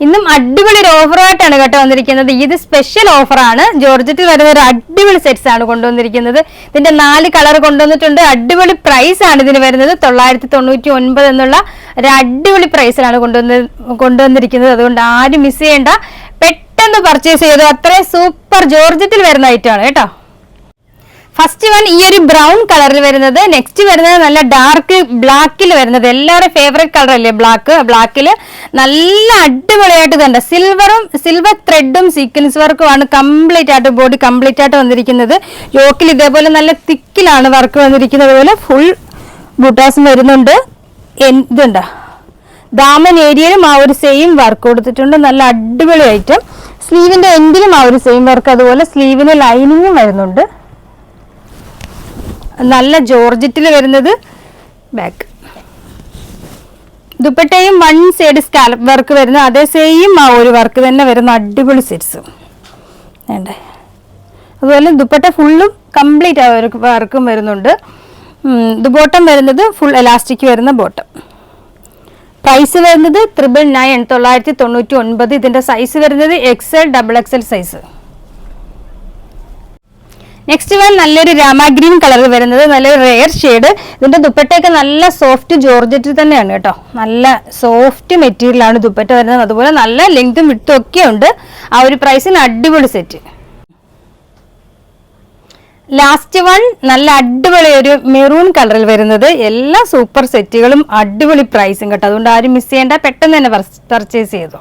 ഇന്നും അടിപൊളി ഒരു ഓഫറായിട്ടാണ് കേട്ടോ വന്നിരിക്കുന്നത്. ഇത് സ്പെഷ്യൽ ഓഫറാണ്. ജോർജറ്റിൽ വരുന്ന ഒരു അടിപൊളി സെറ്റ്സ് ആണ് കൊണ്ടുവന്നിരിക്കുന്നത്. ഇതിന്റെ 4 കളർ കൊണ്ടുവന്നിട്ടുണ്ട്. അടിപൊളി പ്രൈസ് ആണ് ഇതിന് വരുന്നത്. 999 എന്നുള്ള ഒരു അടിപൊളി പ്രൈസിലാണ് കൊണ്ടുവന്നിരിക്കുന്നത്. അതുകൊണ്ട് ആരും മിസ് ചെയ്യേണ്ട, പെട്ടെന്ന് പർച്ചേസ് ചെയ്തു. അത്രയും സൂപ്പർ ജോർജറ്റിൽ വരുന്ന ഐറ്റമാണ് കേട്ടോ. ഫസ്റ്റ് വൺ ഈ ഒരു ബ്രൗൺ കളറിൽ വരുന്നത്. നെക്സ്റ്റ് വരുന്നത് നല്ല ഡാർക്ക് ബ്ലാക്കിൽ വരുന്നത്. എല്ലാവരും ഫേവറേറ്റ് കളർ അല്ലേ ബ്ലാക്കിൽ നല്ല അടിപൊളിയായിട്ട് കണ്ട സിൽവർ ത്രെഡും സീക്വൻസ് വർക്കും ആണ് കംപ്ലീറ്റ് ആയിട്ട് ബോഡി കംപ്ലീറ്റ് ആയിട്ട് വന്നിരിക്കുന്നത്. യോക്കിൽ ഇതേപോലെ നല്ല തിക്കിലാണ് വർക്ക് വന്നിരിക്കുന്നത്. പോലെ ഫുൾ ബൂട്ടാസും വരുന്നുണ്ട്. ഇതുണ്ട് ദാമൻ ഏരിയയിലും ആ ഒരു സെയിം വർക്ക് കൊടുത്തിട്ടുണ്ട്. നല്ല അടിപൊളി ഐറ്റം. സ്ലീവിന്റെ എൻഡിലും ആ ഒരു സെയിം വർക്ക്. അതുപോലെ സ്ലീവിന് ലൈനിങ്ങും വരുന്നുണ്ട്. നല്ല ജോർജറ്റിൽ വരുന്നത് ബാക്ക്. ദുപ്പട്ടയും 1 സൈഡ് സ്കാലപ്പ് വർക്ക് വരുന്ന അതേ സെയിം ആ ഒരു വർക്ക് തന്നെ വരുന്ന അടിപൊളി സെറ്റ്സ് വേണ്ടേ. അതുപോലെ ദുപ്പട്ട ഫുള്ളും കംപ്ലീറ്റ് ആ ഒരു വർക്കും വരുന്നുണ്ട്. ബോട്ടം വരുന്നത് ഫുൾ എലാസ്റ്റിക് വരുന്ന ബോട്ടം. പ്രൈസ് വരുന്നത് 999. ഇതിന്റെ സൈസ് വരുന്നത് XL XXL size. Next one നല്ലൊരു രാമ ഗ്രീൻ കളർ വരുന്നത്. നല്ലൊരു റെയർ ഷെയ്ഡ്. ഇതിന്റെ ദുപ്പട്ടയൊക്കെ നല്ല സോഫ്റ്റ് ജോർജറ്റ് തന്നെയാണ് കേട്ടോ. നല്ല സോഫ്റ്റ് മെറ്റീരിയലാണ് ദുപ്പട്ട വരുന്നത്. അതുപോലെ നല്ല ലെങ്തും വിട്ടും ഒക്കെ ഉണ്ട്. ആ ഒരു പ്രൈസിന് അടിപൊളി സെറ്റ്. ലാസ്റ്റ് വൺ നല്ല അടിപൊളി ഒരു മെറൂൺ കളറിൽ വരുന്നത്. എല്ലാ സൂപ്പർ സെറ്റുകളും അടിപൊളി പ്രൈസും കേട്ടോ. അതുകൊണ്ട് ആരും മിസ് ചെയ്യേണ്ട, പെട്ടെന്ന് തന്നെ പർച്ചേസ് ചെയ്തു.